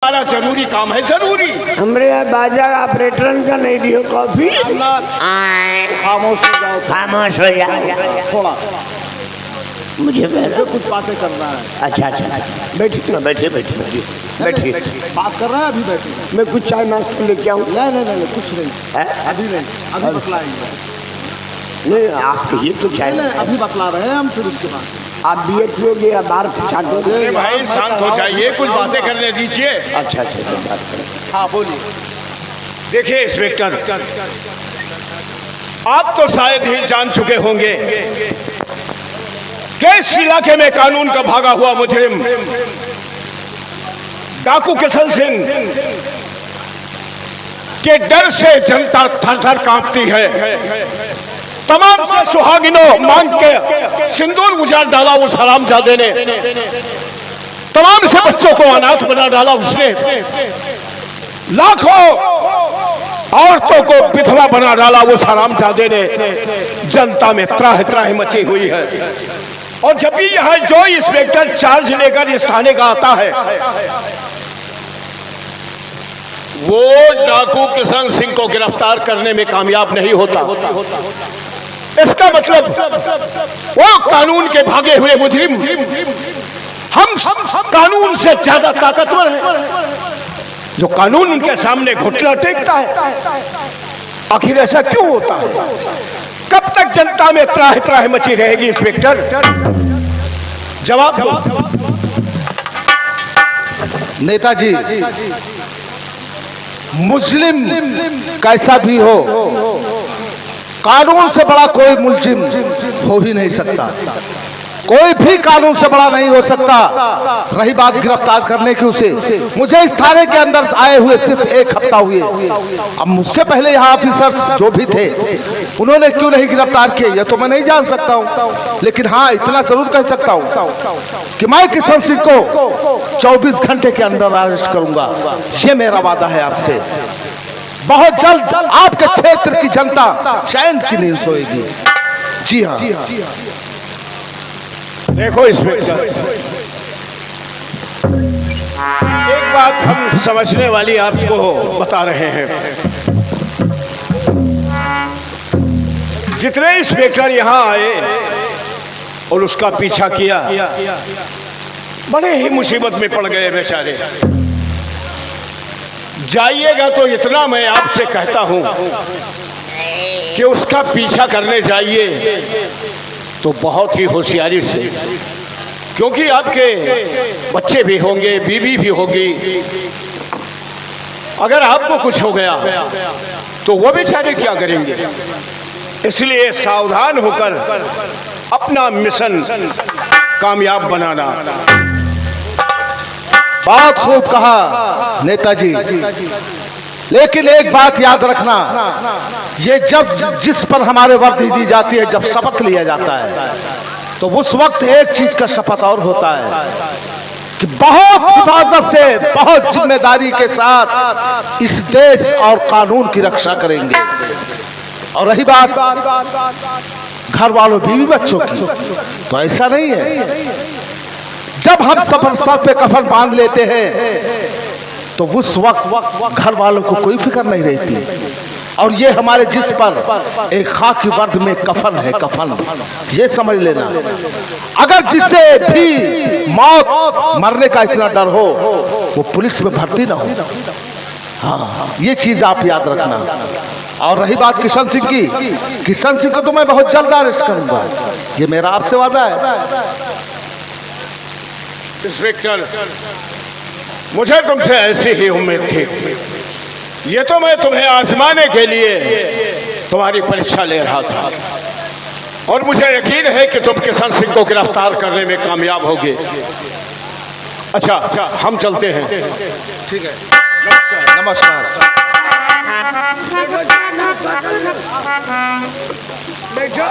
हमारा जरूरी काम है, जरूरी। हमारे यहाँ बाजार ऑपरेटर का नहीं दियो कॉफी। खामोश हो जाओ, खामोश हो जाओ थोड़ा। मुझे कुछ बातें करना है। अच्छा अच्छा बैठिए ना, बैठिए बैठिए बैठिए। बात कर रहे हैं, अभी बैठिए। मैं कुछ चाय नाश्ता लेके आऊँ? नहीं कुछ नहीं, अभी नहीं, अभी बतलाएंगे। नहीं आप कहिए तो चाय। अभी बतला रहे हैं हम, फिर उसके बाद आप बीए पियोगे या बाहर छाटोगे? भाई शांत हो जाइए, कुछ बातें करने दीजिए। अच्छा बात करें। हाँ बोलिए। देखिए इंस्पेक्टर, आप तो शायद ही जान चुके होंगे कि इस इलाके में कानून का भागा हुआ मुजरिम डाकू किशन सिंह के डर से जनता थर-थर कांपती है। तमाम से सुहागिनों मांग के सिंदूर गुजार डाला उस हरामजादे ने, तमाम से बच्चों को अनाथ बना डाला उसने, लाखों औरतों को विधवा बना डाला उस हरामजादे ने। जनता में त्राह त्राह मची हुई है। और जब भी यहाँ जो इंस्पेक्टर चार्ज लेकर इस थाने का आता है, वो डाकू किशन सिंह को गिरफ्तार करने में कामयाब नहीं होता। इसका मतलब वो कानून के भागे हुए मुजरिम हम कानून से ज्यादा ताकतवर हैं, जो कानून उनके सामने घुटना टेकता है। आखिर ऐसा क्यों होता है? कब तक जनता में त्राह त्राह मची रहेगी? इंस्पेक्टर जवाब दो। नेताजी, मुस्लिम कैसा भी हो, कानून से बड़ा कोई मुलजिम हो ही नहीं सकता। कोई भी कानून से बड़ा नहीं हो सकता। रही बात गिरफ्तार करने की, उसे मुझे इस थाने के अंदर आए हुए सिर्फ 1 हफ्ता हुए। अब मुझसे पहले यहाँ ऑफिसर्स जो भी थे, उन्होंने क्यों नहीं गिरफ्तार किए ये तो मैं नहीं जान सकता हूँ। लेकिन हाँ इतना जरूर कह सकता हूँ कि मैं किशन सिंह को 24 घंटे के अंदर अरेस्ट करूंगा। ये मेरा वादा है आपसे। बहुत जल्द आपके क्षेत्र की जनता चैन की नींद सोएगी। जी हाँ। देखो इंस्पेक्टर, एक बात हम समझने वाली आपको बता रहे हैं। जितने इंस्पेक्टर यहाँ आए और उसका पीछा किया, बड़े ही मुसीबत में पड़ गए बेचारे। जाइएगा तो इतना मैं आपसे कहता हूं कि उसका पीछा करने जाइए तो बहुत ही होशियारी से, क्योंकि आपके बच्चे भी होंगे, बीवी भी होगी। अगर आपको कुछ हो गया तो वो बेचारे क्या करेंगे? इसलिए सावधान होकर अपना मिशन कामयाब बनाना। बहुत खूब कहा नेताजी, लेकिन एक बात याद रखना, ये जब जिस पर हमारे वर्दी दी जाती है, जब शपथ लिया जाता है, तो उस वक्त एक चीज का शपथ और होता है कि बहुत हिफाजत से, बहुत जिम्मेदारी के साथ इस देश और कानून की रक्षा करेंगे। और रही बात घर वालों बीवी बच्चों की, तो ऐसा नहीं है। जब हम सर पे कफन बांध लेते हैं तो उस वक्त घर वालों को कोई फिक्र नहीं रहती। और ये हमारे जिस्म पर एक खाकी वर्द में कफन है, कफन, ये समझ लेना। अगर जिससे भी मौत मरने का इतना डर हो, वो पुलिस में भर्ती ना हो। हाँ, ये चीज आप याद रखना। और रही बात किशन सिंह की, किशन सिंह को तो मैं बहुत जल्द अरेस्ट करूंगा, ये मेरा आपसे वादा है। इंस्पेक्टर, मुझे तुमसे ऐसी ही उम्मीद थी। ये तो मैं तुम्हें आजमाने के लिए तुम्हारी परीक्षा ले रहा था, और मुझे यकीन है कि तुम किशन सिंह को गिरफ्तार करने में कामयाब होगे। अच्छा हम चलते हैं। ठीक है, नमस्कार। बैठो,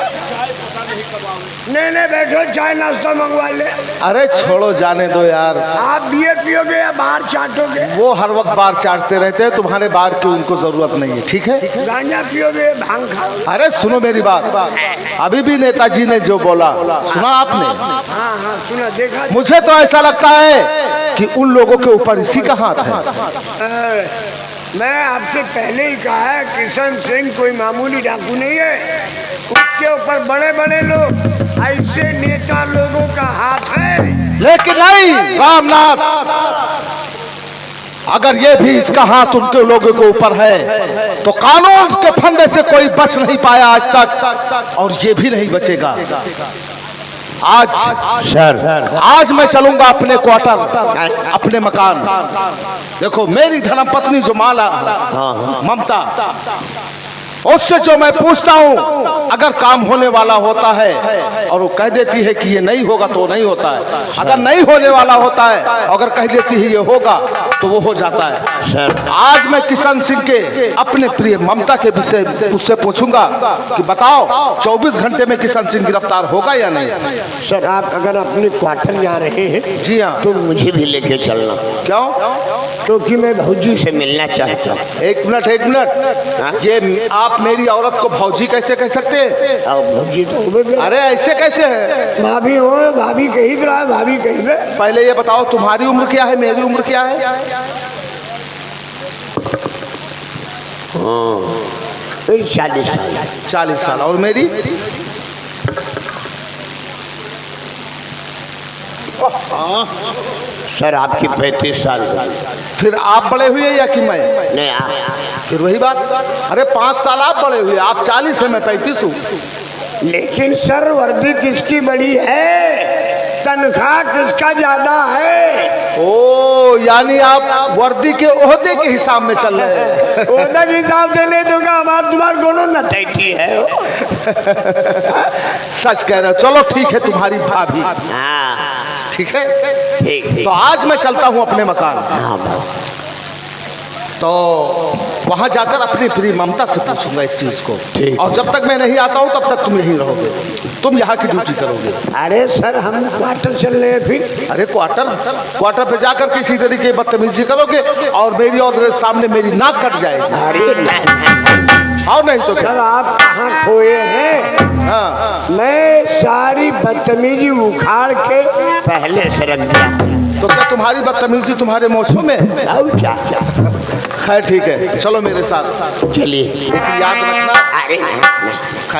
नहीं बैठो, चाय नाश्ता मंगवा ले। अरे छोड़ो, जाने दो यार। आप बियर पियोगे या बाहर चाटोगे? वो हर वक्त बार चाटते रहते हैं, तुम्हारे बार की उनको जरूरत नहीं है, ठीक है? गांजा पियोगे, भांग खाओगे? अरे सुनो मेरी बात, अभी भी नेताजी ने जो बोला सुना आपने? हाँ हाँ सुना, देखा। मुझे तो ऐसा लगता है कि उन लोगों के ऊपर इसी का हाथ है। मैं आपसे पहले ही कहा है, किशन सिंह कोई मामूली डाकू नहीं है, उसके ऊपर बड़े बड़े लोग ऐसे नेता लोगों का हाथ है। लेकिन नहीं रामनाथ, अगर ये भी इसका हाथ उनके लोगों के ऊपर है तो कानून के फंदे से कोई बच नहीं पाया आज तक, और ये भी नहीं बचेगा। आज आज मैं चलूंगा अपने क्वार्टर, अपने मकान। देखो मेरी धर्मपत्नी जो माला ममता, उससे जो मैं पूछता हूँ, अगर काम होने वाला होता है और वो कह देती है कि ये नहीं होगा तो नहीं होता है, अगर नहीं होने वाला होता है अगर कह देती है ये होगा तो वो हो जाता है। सर आज मैं किशन सिंह के अपने प्रिय ममता के विषय उससे पूछूंगा कि बताओ 24 घंटे में किशन सिंह गिरफ्तार होगा या नहीं? सर आप अगर अपने क्वार्टर जा रहे हैं, जी हाँ, तो मुझे भी लेके चलना। क्यों? क्योंकि मैं भौजी से मिलना चाहता हूँ। एक मिनट, ये आप मेरी औरत को भौजी कैसे कह सकते हैं? भौजी तो अरे ऐसे कैसे है? भाभी हो, भाभी कहीं भी रहा, भाभी कहीं पे। पहले ये बताओ तुम्हारी उम्र क्या है, मेरी उम्र क्या है? 40 साल। 40 साल। और मेरी? सर आपकी 35 साल। फिर आप बड़े हुए या कि मैं? नहीं आप। फिर वही बात। अरे 5 साल आप बड़े हुए, आप 40 है, मैं 35 हूँ। लेकिन सर वर्दी किसकी बड़ी है, तनख्वाह किसका ज्यादा है? ओ यानी आप वर्दी के ओहदे के हिसाब में चल रहे हैं। ओहदे के हिसाब से नहीं दूंगा, हमारे तुम्हारे दोनों नतैती है। सच कह रहे हो। चलो ठीक है, तुम्हारी भाभी। ठीक है, ठीक। तो आज मैं चलता हूँ अपने मकान। हाँ बस। तो वहां जाकर अपनी प्रिय ममता से पूछूंगा इस चीज को। और जब तक मैं नहीं आता हूं तब तक तुम यहीं रहोगे, तुम यहाँ की ड्यूटी करोगे। अरे सर हम क्वार्टर चल रहे हैं फिर। अरे क्वार्टर पे जाकर किसी तरीके की बदतमीजी करोगे और मेरी और सामने मेरी नाक कट जाएगी। अरे और नहीं तो सर आप कहाँ खोए हैं? हाँ, मैं सारी बदतमीजी उखाड़ के पहले से रख दिया। तो क्या तुम्हारी बदतमीजी तुम्हारे मौसम में? क्या? खैर ठीक है, चलो मेरे साथ। चलिए। लेकिन याद रखना। अरे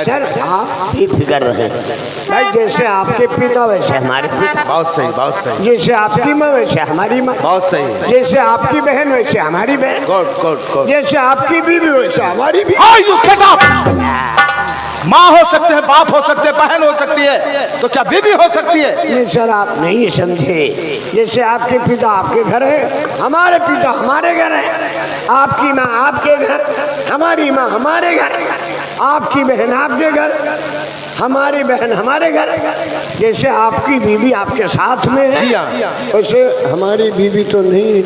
सर आप ही फिक्र रहे भाई, जैसे आपके पिता वैसे हमारे पिता। बहुत सही, बहुत सही। जैसे आपकी माँ वैसे हमारी माँ। बहुत सही। जैसे आपकी बहन वैसे हमारी बहन। गुड। जैसे आपकी बीवी वैसे हमारी बीवी। माँ हो सकते हैं, बाप हो सकते हैं, बहन हो सकती है, तो क्या बीवी हो सकती है? नहीं सर आप नहीं समझे। जैसे आपके पिता आपके घर है, हमारे पिता हमारे घर है, आपकी माँ आपके घर, हमारी माँ हमारे घर, आपकी बहन आपके घर, हमारी बहन हमारे घर। जैसे आपकी बीवी आपके साथ में है, वैसे हमारी बीवी तो नहीं,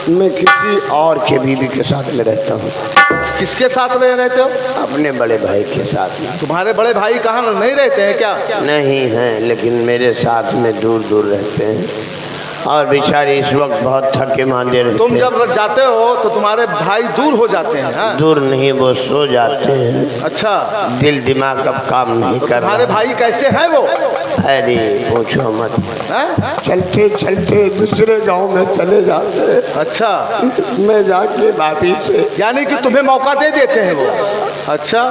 मैं किसी और के बीवी के साथ में रहता हूँ। किसके साथ रहते हो? अपने बड़े भाई के साथ में। तुम्हारे बड़े भाई कहाँ नहीं रहते हैं क्या? नहीं हैं, लेकिन मेरे साथ में दूर दूर रहते हैं और बेचारे इस वक्त बहुत थके मांदे रहते हैं। तुम जब जाते हो तो तुम्हारे भाई दूर हो जाते हैं? हाँ? दूर नहीं, वो सो जाते हैं। अच्छा, दिल दिमाग अब काम नहीं कर रहा। तुम्हारे भाई कैसे हैं वो? अरे पूछो मत, है? चलते चलते दूसरे गांव में चले जाते। अच्छा, मैं जाके भाभी से, यानी कि तुम्हें मौका दे देते हैं वो? अच्छा,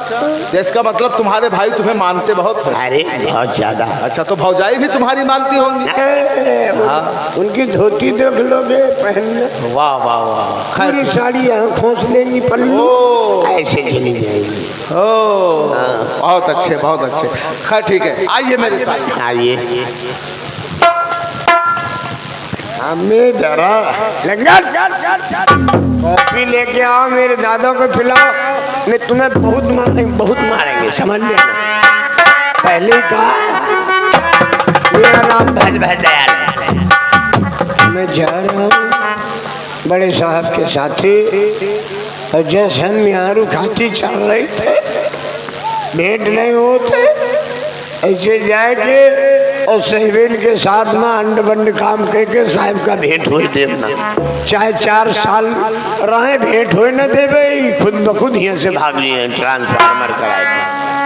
इसका मतलब तुम्हारे भाई तुम्हें मानते बहुत हैं। अरे बहुत ज्यादा। अच्छा, तो भौजाई भी तुम्हारी मानती होंगी? उनकी धोती देख लोगे पहनना, वाह वाह वाह, पूरी साड़ी यहाँ खोस लेंगी, पल्लू ऐसे चली जाएगी। ओ बहुत अच्छे, बहुत अच्छे। खैर ठीक है, आइए मेरे साथ। आइए। हमें जरा कॉफी लेके आओ, मेरे दादा को पिलाओ, मैं तुम्हें बहुत मारेंगे समझ लेना। पहले ही कहा मेरा नाम दयाल है। मैं जा रहा हूँ बड़े साहब के साथी, और जैसे हम यहाँ रुखाती चल रहे थे, भेंट नहीं होते, ऐसे जाके और सहवेल के साथ में अंड बंड काम करके साहब का भेंट हो देना, चाहे 4 साल रहे भेंट हो न दे, खुद ब खुद यहाँ से भाग लिए ट्रांसफार्मर कराए थे।